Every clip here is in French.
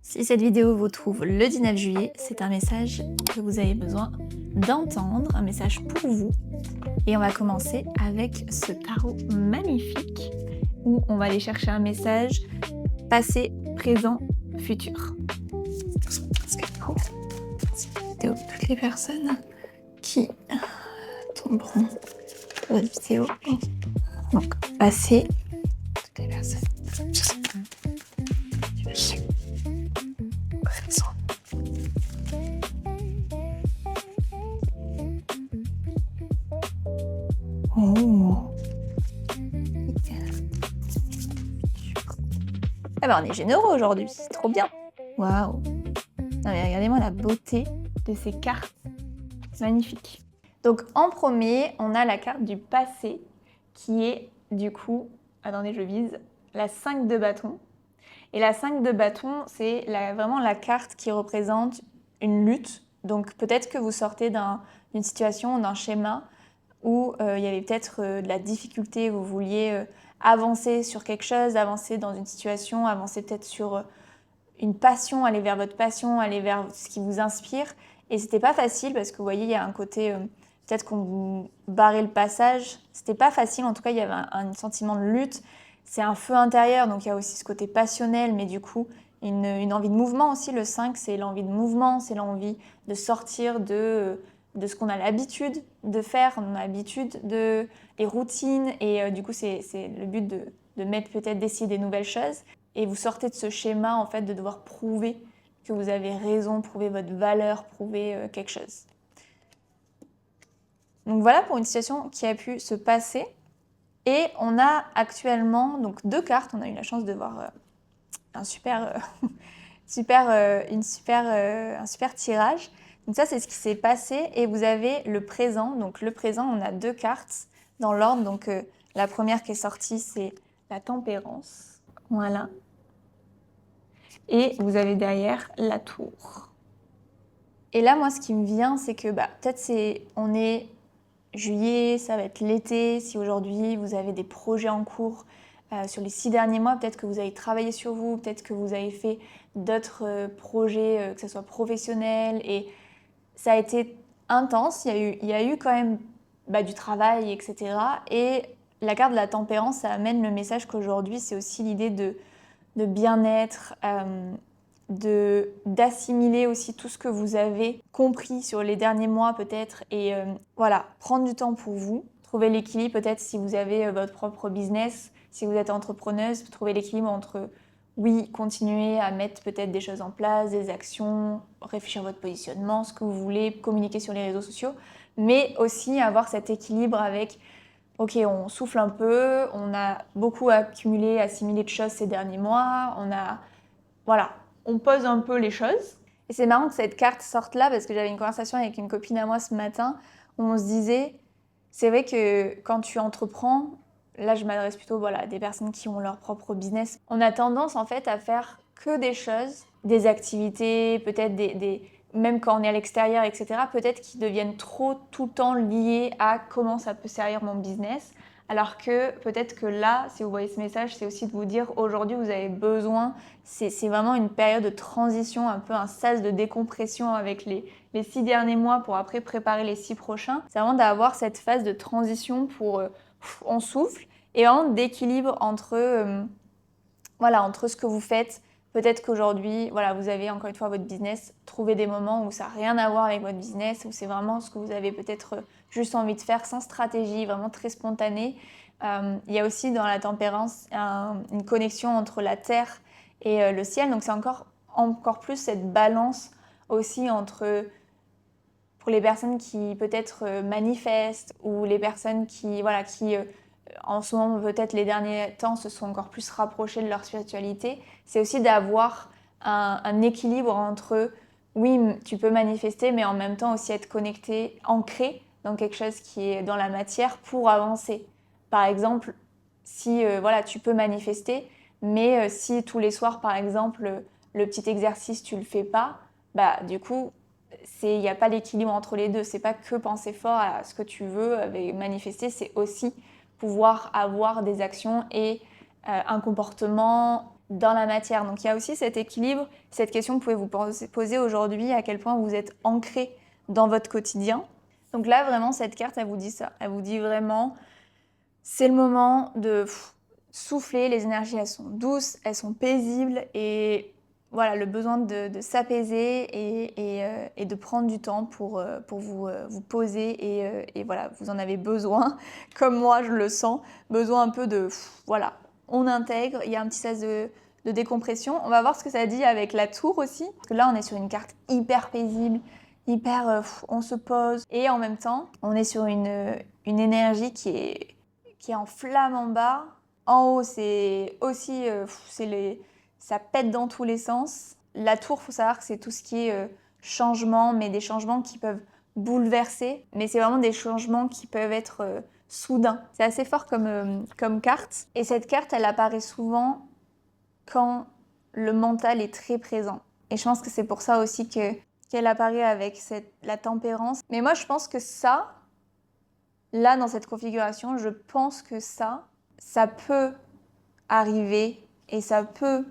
Si cette vidéo vous trouve le 19 juillet, c'est un message que vous avez besoin d'entendre, un message pour vous. Et on va commencer avec ce tarot magnifique où on va aller chercher un message passé, présent, futur. Parce que pour cette vidéo, toutes les personnes qui tomberont sur votre vidéo, donc passé, toutes les personnes. Oh. Ah bah on est généreux aujourd'hui, c'est trop bien. Waouh. Non mais regardez-moi la beauté de ces cartes. C'est magnifique. Donc en premier, on a la carte du passé qui est du coup, attendez je vise, la 5 de bâton. Et la 5 de bâton, c'est vraiment la carte qui représente une lutte. Donc peut-être que vous sortez d'une situation, d'un schéma où il y avait peut-être de la difficulté, vous vouliez avancer sur quelque chose, avancer dans une situation, avancer peut-être sur une passion, aller vers votre passion, aller vers ce qui vous inspire. Et c'était pas facile parce que vous voyez, il y a un côté, peut-être qu'on vous barrait le passage. C'était pas facile, en tout cas, il y avait un sentiment de lutte. C'est un feu intérieur, donc il y a aussi ce côté passionnel, mais du coup, une envie de mouvement aussi. Le 5, c'est l'envie de mouvement, c'est l'envie de sortir de ce qu'on a l'habitude de faire. On a l'habitude de les routines, et du coup, c'est le but de mettre peut-être d'essayer des nouvelles choses. Et vous sortez de ce schéma, en fait, de devoir prouver que vous avez raison, prouver votre valeur, prouver quelque chose. Donc voilà pour une situation qui a pu se passer. Et on a actuellement donc deux cartes. On a eu la chance de voir un super tirage. Donc ça, c'est ce qui s'est passé. Et vous avez le présent. Donc le présent, on a deux cartes dans l'ordre. Donc la première qui est sortie, c'est la tempérance. Voilà. Et vous avez derrière la tour. Et là, moi, ce qui me vient, c'est que peut-être on est juillet, ça va être l'été. Si aujourd'hui, vous avez des projets en cours sur les 6 derniers mois, peut-être que vous avez travaillé sur vous, peut-être que vous avez fait d'autres projets, que ce soit professionnels. Et ça a été intense. Il y a eu quand même du travail, etc. Et la carte de la tempérance, ça amène le message qu'aujourd'hui, c'est aussi l'idée de bien-être, d'assimiler aussi tout ce que vous avez compris sur les derniers mois peut-être, et voilà, prendre du temps pour vous, trouver l'équilibre peut-être si vous avez votre propre business, si vous êtes entrepreneuse, trouver l'équilibre entre oui, continuer à mettre peut-être des choses en place, des actions, réfléchir à votre positionnement, ce que vous voulez, communiquer sur les réseaux sociaux, mais aussi avoir cet équilibre avec ok, on souffle un peu, on a beaucoup accumulé, assimilé de choses ces derniers mois, voilà, on pose un peu les choses. Et c'est marrant que cette carte sorte là parce que j'avais une conversation avec une copine à moi ce matin où on se disait, c'est vrai que quand tu entreprends, là je m'adresse plutôt à des personnes qui ont leur propre business, on a tendance en fait à faire que des choses, des activités, peut-être même quand on est à l'extérieur, etc., peut-être qui deviennent trop tout le temps liés à comment ça peut servir mon business. Alors que peut-être que là, si vous voyez ce message, c'est aussi de vous dire aujourd'hui vous avez besoin, c'est vraiment une période de transition, un peu un sas de décompression avec les 6 derniers mois pour après préparer les 6 prochains. C'est vraiment d'avoir cette phase de transition pour on souffle et vraiment d'équilibre entre ce que vous faites. Peut-être qu'aujourd'hui, vous avez encore une fois votre business, trouvez des moments où ça n'a rien à voir avec votre business, où c'est vraiment ce que vous avez peut-être juste envie de faire sans stratégie, vraiment très spontané. Il y a aussi dans la tempérance une connexion entre la terre et le ciel, donc c'est encore plus cette balance aussi entre, pour les personnes qui peut-être manifestent ou les personnes qui en ce moment, peut-être les derniers temps, se sont encore plus rapprochés de leur spiritualité, c'est aussi d'avoir un équilibre entre, oui, tu peux manifester, mais en même temps aussi être connecté, ancré dans quelque chose qui est dans la matière pour avancer. Par exemple, si tu peux manifester, mais si tous les soirs, par exemple, le petit exercice, tu le fais pas, du coup, il n'y a pas l'équilibre entre les deux. C'est pas que penser fort à ce que tu veux manifester, c'est aussi pouvoir avoir des actions et un comportement dans la matière. Donc il y a aussi cet équilibre, cette question que vous pouvez vous poser aujourd'hui, à quel point vous êtes ancré dans votre quotidien. Donc là, vraiment, cette carte, elle vous dit ça. Elle vous dit vraiment, c'est le moment de souffler, les énergies, elles sont douces, elles sont paisibles, et voilà, le besoin de s'apaiser et de prendre du temps pour vous poser, et voilà, vous en avez besoin, comme moi je le sens, besoin un peu de, voilà, on intègre, il y a un petit sas de décompression. On va voir ce que ça dit avec la tour aussi, parce que là on est sur une carte hyper paisible, hyper, on se pose, et en même temps, on est sur une énergie qui est en flamme en bas. En haut, c'est aussi, ça pète dans tous les sens. La tour, faut savoir que c'est tout ce qui est changement, mais des changements qui peuvent bouleverser. Mais c'est vraiment des changements qui peuvent être soudains. C'est assez fort comme carte. Et cette carte, elle apparaît souvent quand le mental est très présent. Et je pense que c'est pour ça aussi qu'elle apparaît avec la tempérance. Mais moi, je pense que ça, là, dans cette configuration, je pense que ça peut arriver et ça peut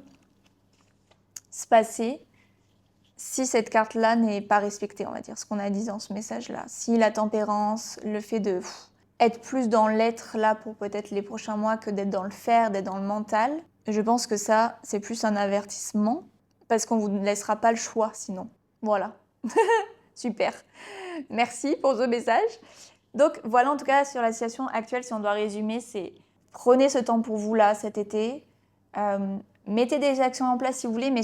se passer si cette carte-là n'est pas respectée, on va dire, ce qu'on a dit dans ce message-là. Si la tempérance, le fait de être plus dans l'être là pour peut-être les prochains mois que d'être dans le faire, d'être dans le mental, je pense que ça, c'est plus un avertissement parce qu'on vous laissera pas le choix sinon. Voilà. Super. Merci pour ce message. Donc voilà, en tout cas, sur la situation actuelle, si on doit résumer, c'est prenez ce temps pour vous là, cet été. Mettez des actions en place si vous voulez, mais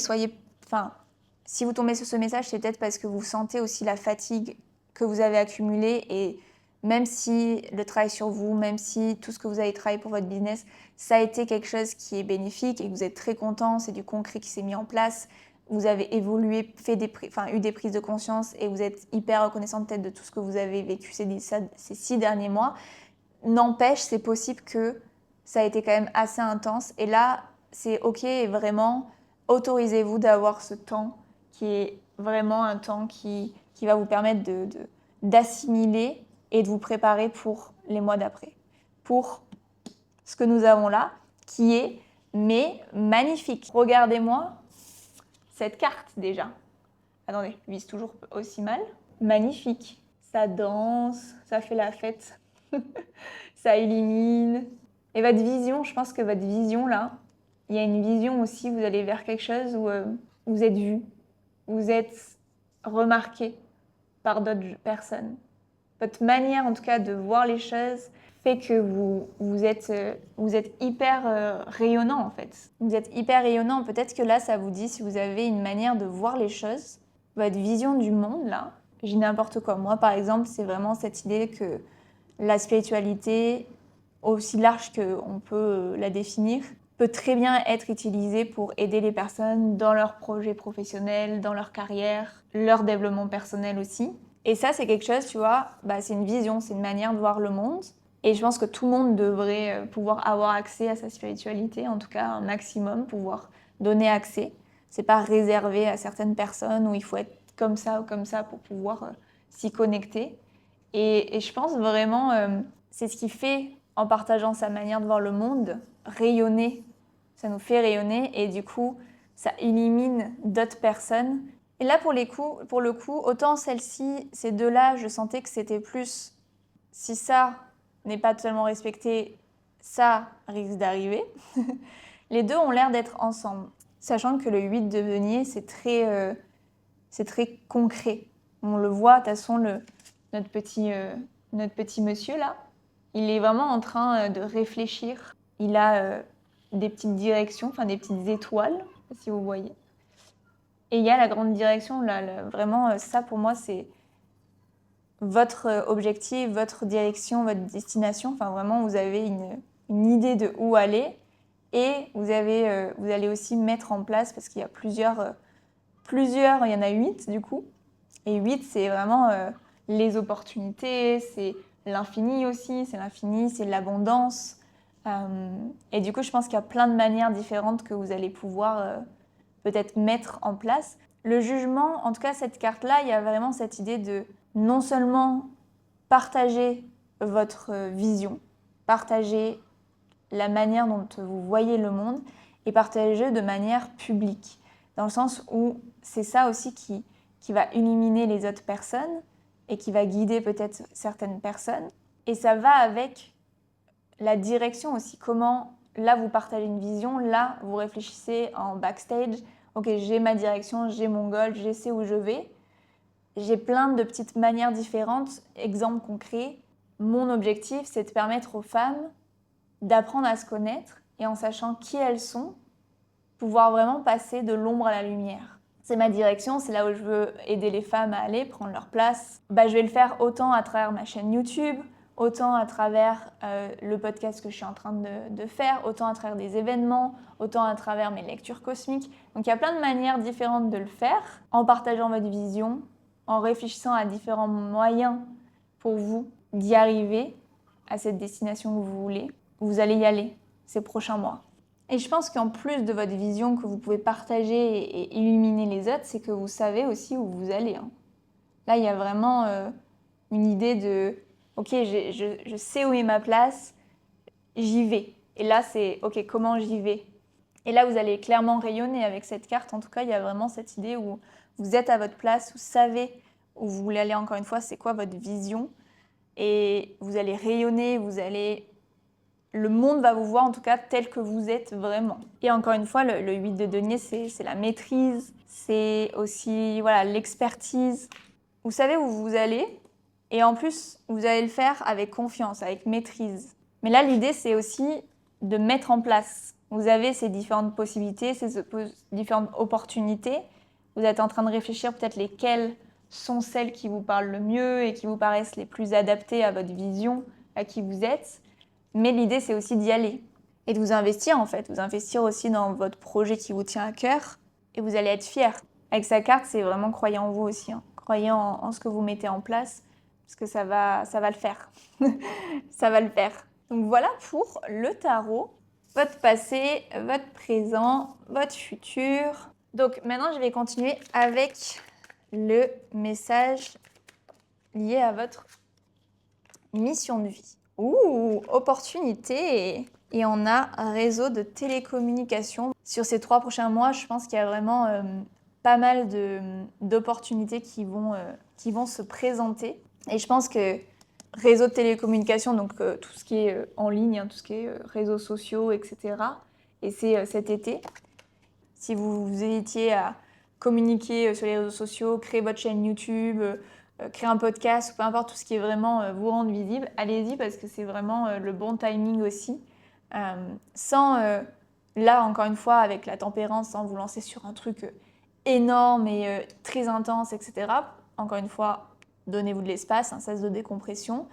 si vous tombez sur ce message, c'est peut-être parce que vous sentez aussi la fatigue que vous avez accumulée, et même si le travail sur vous, même si tout ce que vous avez travaillé pour votre business, ça a été quelque chose qui est bénéfique et que vous êtes très content, c'est du concret qui s'est mis en place, vous avez évolué, eu des prises de conscience et vous êtes hyper reconnaissant peut-être de tout ce que vous avez vécu ces 6 derniers mois. N'empêche, c'est possible que ça a été quand même assez intense. Et là, c'est OK, et vraiment, autorisez-vous d'avoir ce temps qui est vraiment un temps qui va vous permettre d'assimiler et de vous préparer pour les mois d'après. Pour ce que nous avons là, qui est magnifique. Regardez-moi cette carte déjà. Attendez, je vise toujours aussi mal. Magnifique. Ça danse, ça fait la fête. Ça illumine. Et votre vision, je pense que votre vision là, il y a une vision aussi, vous allez vers quelque chose où vous êtes vu, vous êtes remarqué par d'autres personnes. Votre manière en tout cas de voir les choses fait que vous êtes hyper rayonnant en fait. Vous êtes hyper rayonnant. Peut-être que là, ça vous dit, si vous avez une manière de voir les choses, votre vision du monde là, j'ai n'importe quoi. Moi par exemple, c'est vraiment cette idée que la spiritualité, aussi large qu'on peut la définir, peut très bien être utilisée pour aider les personnes dans leurs projets professionnels, dans leur carrière, leur développement personnel aussi. Et ça, c'est quelque chose, tu vois, c'est une vision, c'est une manière de voir le monde. Et je pense que tout le monde devrait pouvoir avoir accès à sa spiritualité, en tout cas un maximum, pouvoir donner accès. C'est pas réservé à certaines personnes où il faut être comme ça ou comme ça pour pouvoir s'y connecter. Et je pense vraiment, c'est ce qui fait, en partageant sa manière de voir le monde, rayonner. Ça nous fait rayonner et du coup, ça élimine d'autres personnes. Et là, pour le coup, autant ces deux-là, je sentais que c'était plus, si ça n'est pas totalement respecté, ça risque d'arriver. Les deux ont l'air d'être ensemble. Sachant que le 8 de denier, c'est très concret. On le voit, de toute façon, notre petit monsieur là, il est vraiment en train de réfléchir. Il a des petites directions, enfin des petites étoiles, si vous voyez. Et il y a la grande direction, là, vraiment, ça pour moi, c'est votre objectif, votre direction, votre destination. Enfin vraiment, vous avez une idée de où aller et vous allez aussi mettre en place, parce qu'il y a plusieurs, il y en a 8 du coup. Et 8, c'est vraiment les opportunités, c'est l'infini aussi, c'est l'abondance. Et du coup, je pense qu'il y a plein de manières différentes que vous allez pouvoir peut-être mettre en place. Le jugement, en tout cas, cette carte-là, il y a vraiment cette idée de non seulement partager votre vision, partager la manière dont vous voyez le monde, et partagez-le de manière publique. Dans le sens où c'est ça aussi qui va illuminer les autres personnes et qui va guider peut-être certaines personnes. Et ça va avec la direction aussi. Comment, là, vous partagez une vision, là, vous réfléchissez en backstage. Ok, j'ai ma direction, j'ai mon goal, je sais où je vais. J'ai plein de petites manières différentes. Exemple concret, mon objectif, c'est de permettre aux femmes d'apprendre à se connaître et en sachant qui elles sont, pouvoir vraiment passer de l'ombre à la lumière. C'est ma direction, c'est là où je veux aider les femmes à aller, prendre leur place. Je vais le faire autant à travers ma chaîne YouTube, autant à travers le podcast que je suis en train de faire, autant à travers des événements, autant à travers mes lectures cosmiques. Donc il y a plein de manières différentes de le faire, en partageant votre vision, en réfléchissant à différents moyens pour vous d'y arriver à cette destination que vous voulez. Vous allez y aller ces prochains mois. Et je pense qu'en plus de votre vision que vous pouvez partager et illuminer les autres, c'est que vous savez aussi où vous allez. Là, il y a vraiment une idée de « Ok, je sais où est ma place, j'y vais ». Et là, c'est « Ok, comment j'y vais ?» Et là, vous allez clairement rayonner avec cette carte. En tout cas, il y a vraiment cette idée où vous êtes à votre place, vous savez où vous voulez aller. Encore une fois, c'est quoi votre vision? Et vous allez rayonner, le monde va vous voir en tout cas tel que vous êtes vraiment. Et encore une fois, le 8 de denier, c'est la maîtrise, c'est aussi l'expertise. Vous savez où vous allez et en plus, vous allez le faire avec confiance, avec maîtrise. Mais là, l'idée, c'est aussi de mettre en place. Vous avez ces différentes possibilités, ces différentes opportunités. Vous êtes en train de réfléchir peut-être lesquelles sont celles qui vous parlent le mieux et qui vous paraissent les plus adaptées à votre vision, à qui vous êtes. Mais l'idée, c'est aussi d'y aller et de vous investir en fait. Vous investir aussi dans votre projet qui vous tient à cœur et vous allez être fiers. Avec sa carte, c'est vraiment croyez en vous aussi. Croyez en ce que vous mettez en place parce que ça va le faire. Ça va le faire. Donc voilà pour le tarot. Votre passé, votre présent, votre futur. Donc maintenant, je vais continuer avec le message lié à votre mission de vie. Ouh, opportunité! Et on a un réseau de télécommunications. Sur ces 3 prochains mois, je pense qu'il y a vraiment pas mal d'opportunités qui vont se présenter. Et je pense que réseau de télécommunications, donc tout ce qui est en ligne, tout ce qui est réseaux sociaux, etc. Et c'est cet été. Si vous étiez à communiquer sur les réseaux sociaux, créer votre chaîne YouTube, créer un podcast ou peu importe tout ce qui est vraiment vous rendre visible, allez-y parce que c'est vraiment le bon timing aussi. Là, encore une fois, avec la tempérance, sans vous lancer sur un truc énorme et très intense, etc. Encore une fois, donnez-vous de l'espace, un sas de décompression.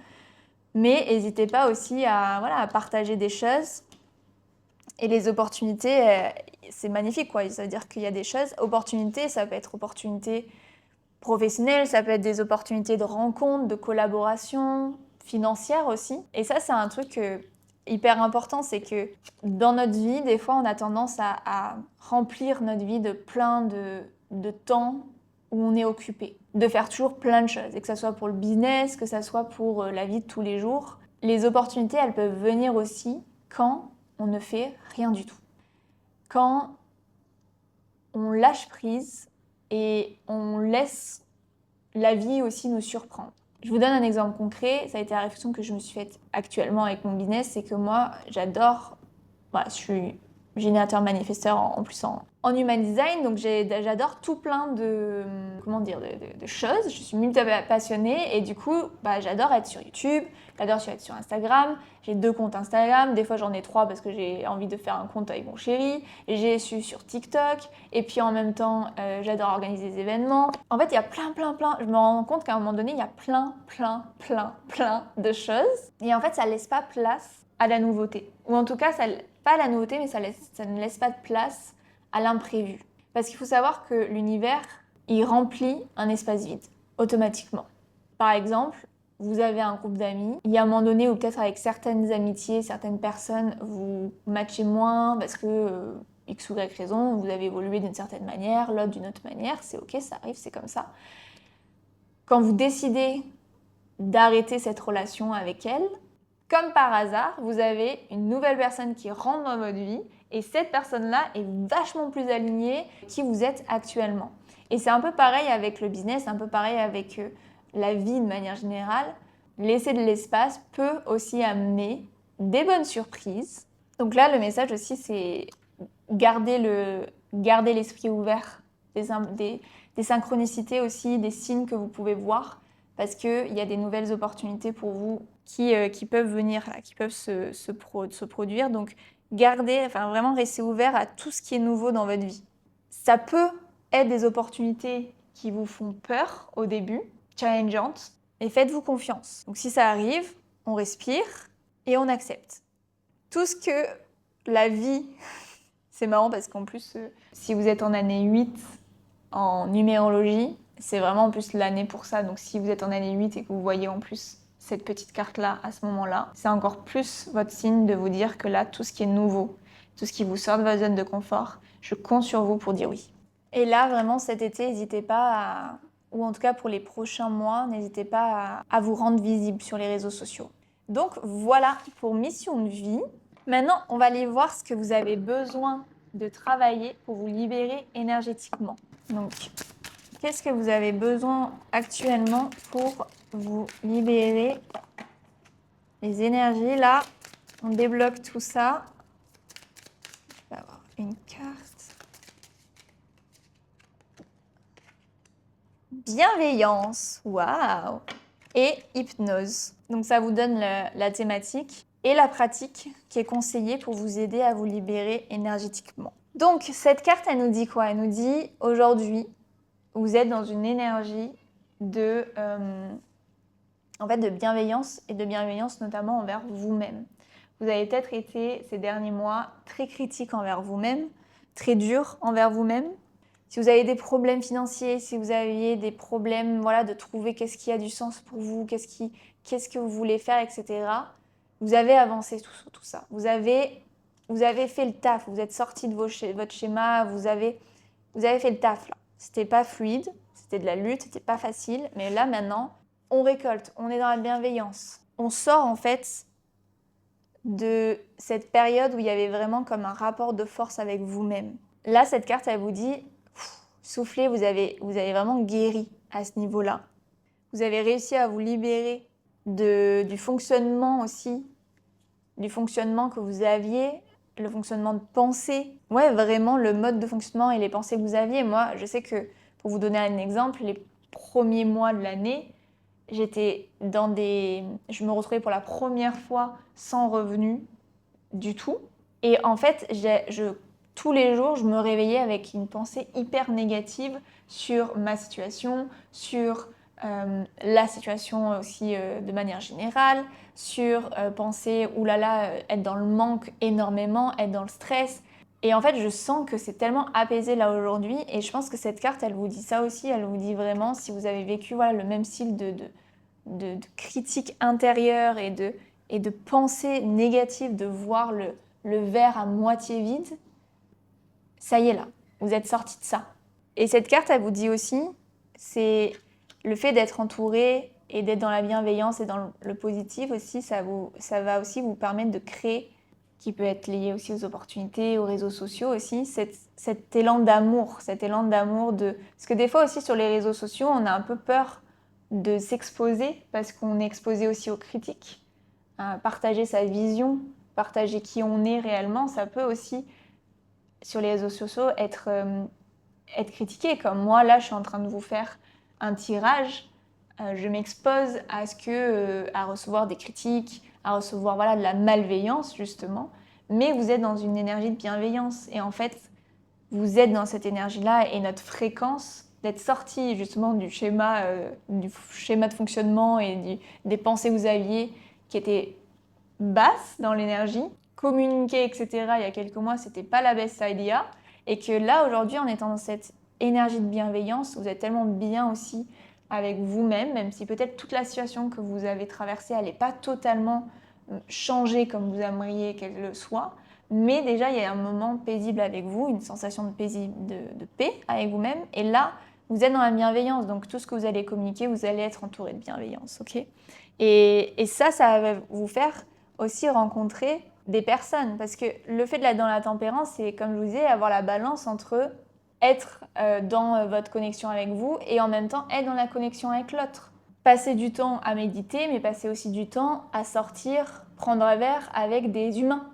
Mais n'hésitez pas aussi à partager des choses. Et les opportunités, c'est magnifique, quoi. Ça veut dire qu'il y a des choses. Opportunités, ça peut être opportunités professionnelles, ça peut être des opportunités de rencontres, de collaboration, financières aussi. Et ça, c'est un truc hyper important, c'est que dans notre vie, des fois, on a tendance à remplir notre vie de plein de temps où on est occupé, de faire toujours plein de choses, et que ce soit pour le business, que ce soit pour la vie de tous les jours. Les opportunités, elles peuvent venir aussi quand on ne fait rien du tout. Quand on lâche prise et on laisse la vie aussi nous surprendre. Je vous donne un exemple concret, ça a été la réflexion que je me suis faite actuellement avec mon business, c'est que moi, j'adore, je suis générateur manifesteur en plus en human design, donc j'adore tout plein de choses. Je suis multi-passionnée et du coup, j'adore être sur YouTube, j'adore être sur Instagram. J'ai 2 comptes Instagram, des fois j'en ai 3 parce que j'ai envie de faire un compte avec mon chéri. J'ai su sur TikTok et puis en même temps, j'adore organiser des événements. En fait, il y a plein. Je me rends compte qu'à un moment donné, il y a plein de choses et en fait, ça laisse pas place à la nouveauté. Ou en tout cas, pas à la nouveauté, mais ça ne laisse pas de place à l'imprévu. Parce qu'il faut savoir que l'univers, il remplit un espace vide, automatiquement. Par exemple, vous avez un groupe d'amis, il y a un moment donné où peut-être avec certaines amitiés, certaines personnes, vous matchez moins parce que X ou Y raison, vous avez évolué d'une certaine manière, l'autre d'une autre manière, c'est ok, ça arrive, c'est comme ça. Quand vous décidez d'arrêter cette relation avec elle, comme par hasard, vous avez une nouvelle personne qui rentre dans votre vie et cette personne-là est vachement plus alignée qui vous êtes actuellement. Et c'est un peu pareil avec le business, un peu pareil avec la vie de manière générale. Laisser de l'espace peut aussi amener des bonnes surprises. Donc là, le message aussi, c'est garder l'esprit ouvert, des synchronicités aussi, des signes que vous pouvez voir, parce qu'il y a des nouvelles opportunités pour vous qui peuvent venir, qui peuvent se produire. Donc, vraiment rester ouvert à tout ce qui est nouveau dans votre vie. Ça peut être des opportunités qui vous font peur au début, challengeantes, mais faites-vous confiance. Donc, si ça arrive, on respire et on accepte. Tout ce que la vie... C'est marrant parce qu'en plus, si vous êtes en année 8 en numérologie, c'est vraiment en plus l'année pour ça. Donc si vous êtes en année 8 et que vous voyez en plus cette petite carte-là à ce moment-là, c'est encore plus votre signe de vous dire que là, tout ce qui est nouveau, tout ce qui vous sort de votre zone de confort, je compte sur vous pour dire oui. Et là, vraiment, cet été, n'hésitez pas ou en tout cas pour les prochains mois, n'hésitez pas à vous rendre visible sur les réseaux sociaux. Donc voilà pour Mission de vie. Maintenant, on va aller voir ce que vous avez besoin de travailler pour vous libérer énergétiquement. Donc, qu'est-ce que vous avez besoin actuellement pour vous libérer les énergies? Là, on débloque tout ça. On va avoir une carte. Bienveillance, waouh! Et hypnose. Donc ça vous donne la thématique et la pratique qui est conseillée pour vous aider à vous libérer énergétiquement. Donc cette carte, elle nous dit quoi? Elle nous dit aujourd'hui, vous êtes dans une énergie de bienveillance et de bienveillance notamment envers vous-même. Vous avez peut-être été ces derniers mois très critique envers vous-même, très dur envers vous-même. Si vous avez des problèmes financiers, si vous aviez des problèmes de trouver qu'est-ce qui a du sens pour vous, qu'est-ce que vous voulez faire, etc. Vous avez avancé sur tout ça. Vous avez fait le taf, vous êtes sorti de votre schéma, vous avez fait le taf là. C'était pas fluide, c'était de la lutte, c'était pas facile, mais là maintenant, on récolte, on est dans la bienveillance. On sort en fait de cette période où il y avait vraiment comme un rapport de force avec vous-même. Là, cette carte, elle vous dit, soufflez, vous avez vraiment guéri à ce niveau-là. Vous avez réussi à vous libérer du fonctionnement aussi, du fonctionnement que vous aviez, le fonctionnement de pensée. Ouais, vraiment le mode de fonctionnement et les pensées que vous aviez. Moi, je sais que, pour vous donner un exemple, les premiers mois de l'année, je me retrouvais pour la première fois sans revenu du tout. Et en fait, tous les jours, je me réveillais avec une pensée hyper négative sur ma situation, sur la situation aussi de manière générale, sur penser, oulala, être dans le manque énormément, être dans le stress. Et en fait, je sens que c'est tellement apaisé là aujourd'hui. Et je pense que cette carte, elle vous dit ça aussi. Elle vous dit vraiment, si vous avez vécu le même style de critique intérieure et de pensée négative, de voir le verre à moitié vide, ça y est là, vous êtes sorti de ça. Et cette carte, elle vous dit aussi, c'est le fait d'être entouré et d'être dans la bienveillance et dans le positif aussi, ça va aussi vous permettre de créer, qui peut être lié aussi aux opportunités, aux réseaux sociaux aussi, cet élan d'amour, parce que des fois aussi sur les réseaux sociaux, on a un peu peur de s'exposer parce qu'on est exposé aussi aux critiques. Partager sa vision, partager qui on est réellement, ça peut aussi, sur les réseaux sociaux, être critiqué. Comme moi, là, je suis en train de vous faire un tirage. Je m'expose à recevoir des critiques, à recevoir de la malveillance, justement. Mais vous êtes dans une énergie de bienveillance. Et en fait, vous êtes dans cette énergie-là et notre fréquence d'être sorti justement du schéma de fonctionnement et des pensées que vous aviez qui étaient basses dans l'énergie, communiquer, etc. il y a quelques mois, c'était pas la best idea. Et que là, aujourd'hui, en étant dans cette énergie de bienveillance, vous êtes tellement bien aussi avec vous-même, même si peut-être toute la situation que vous avez traversée, elle n'est pas totalement changée comme vous aimeriez qu'elle le soit. Mais déjà, il y a un moment paisible avec vous, une sensation de paix avec vous-même. Et là, vous êtes dans la bienveillance. Donc, tout ce que vous allez communiquer, vous allez être entouré de bienveillance. Okay, et ça va vous faire aussi rencontrer des personnes. Parce que le fait d'être dans la tempérance, c'est, comme je vous disais, avoir la balance entre être dans votre connexion avec vous et en même temps être dans la connexion avec l'autre. Passer du temps à méditer, mais passer aussi du temps à sortir, prendre un verre avec des humains.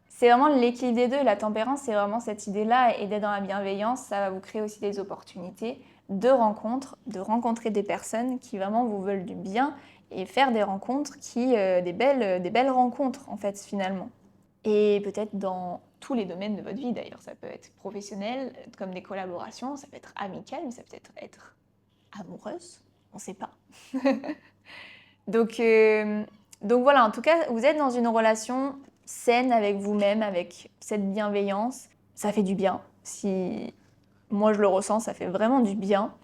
C'est vraiment l'équilibre des deux. La tempérance, c'est vraiment cette idée-là, et d'être dans la bienveillance, ça va vous créer aussi des opportunités de rencontres, de rencontrer des personnes qui vraiment vous veulent du bien et faire des rencontres des belles rencontres en fait finalement. Et peut-être dans tous les domaines de votre vie d'ailleurs, ça peut être professionnel comme des collaborations, ça peut être amical, mais ça peut être amoureuse, on ne sait pas. Donc voilà, en tout cas, vous êtes dans une relation saine avec vous-même, avec cette bienveillance. Ça fait du bien. Si moi je le ressens, ça fait vraiment du bien.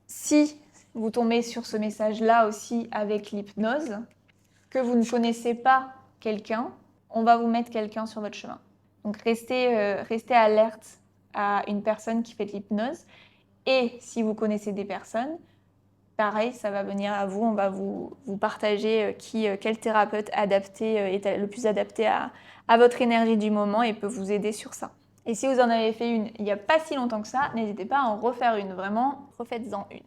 Si vous tombez sur ce message-là aussi avec l'hypnose, que vous ne connaissez pas quelqu'un, on va vous mettre quelqu'un sur votre chemin. Donc restez alerte à une personne qui fait de l'hypnose. Et si vous connaissez des personnes, pareil, ça va venir à vous, on va vous partager quel thérapeute adapté est le plus adapté à votre énergie du moment et peut vous aider sur ça. Et si vous en avez fait une il n'y a pas si longtemps que ça, n'hésitez pas à en refaire une, vraiment, refaites-en une.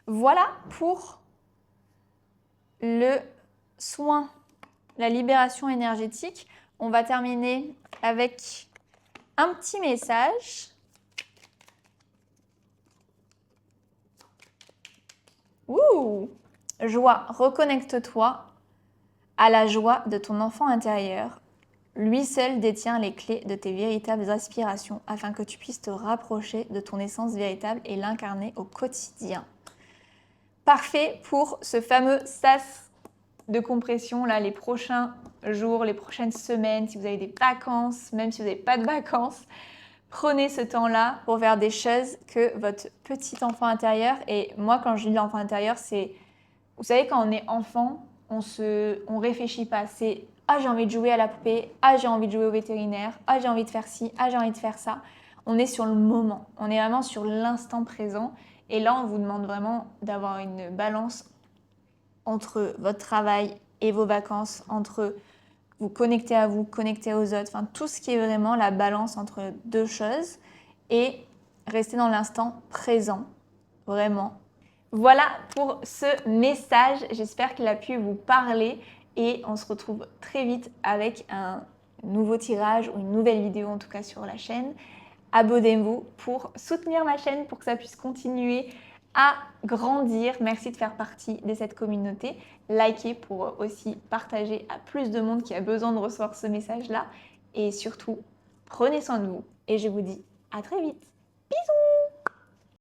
Voilà pour le soin, la libération énergétique. On va terminer avec un petit message. Ouh! Joie, reconnecte-toi à la joie de ton enfant intérieur. Lui seul détient les clés de tes véritables aspirations afin que tu puisses te rapprocher de ton essence véritable et l'incarner au quotidien. Parfait pour ce fameux sas de compression là, les prochains jours, les prochaines semaines, si vous avez des vacances, même si vous n'avez pas de vacances. Prenez ce temps-là pour faire des choses que votre petit enfant intérieur, et moi quand je dis l'enfant intérieur, c'est, vous savez, quand on est enfant, on réfléchit pas, c'est « Ah, j'ai envie de jouer à la poupée, ah, j'ai envie de jouer au vétérinaire, ah, j'ai envie de faire ci, ah, j'ai envie de faire ça ». On est sur le moment, on est vraiment sur l'instant présent, et là on vous demande vraiment d'avoir une balance entre votre travail et vos vacances, entre vous connecter à vous, connecter aux autres, enfin tout ce qui est vraiment la balance entre deux choses et rester dans l'instant présent, vraiment. Voilà pour ce message, j'espère qu'il a pu vous parler et on se retrouve très vite avec un nouveau tirage ou une nouvelle vidéo en tout cas sur la chaîne. Abonnez-vous pour soutenir ma chaîne pour que ça puisse continuer à grandir. Merci de faire partie de cette communauté. Likez pour aussi partager à plus de monde qui a besoin de recevoir ce message-là. Et surtout, prenez soin de vous. Et je vous dis à très vite. Bisous!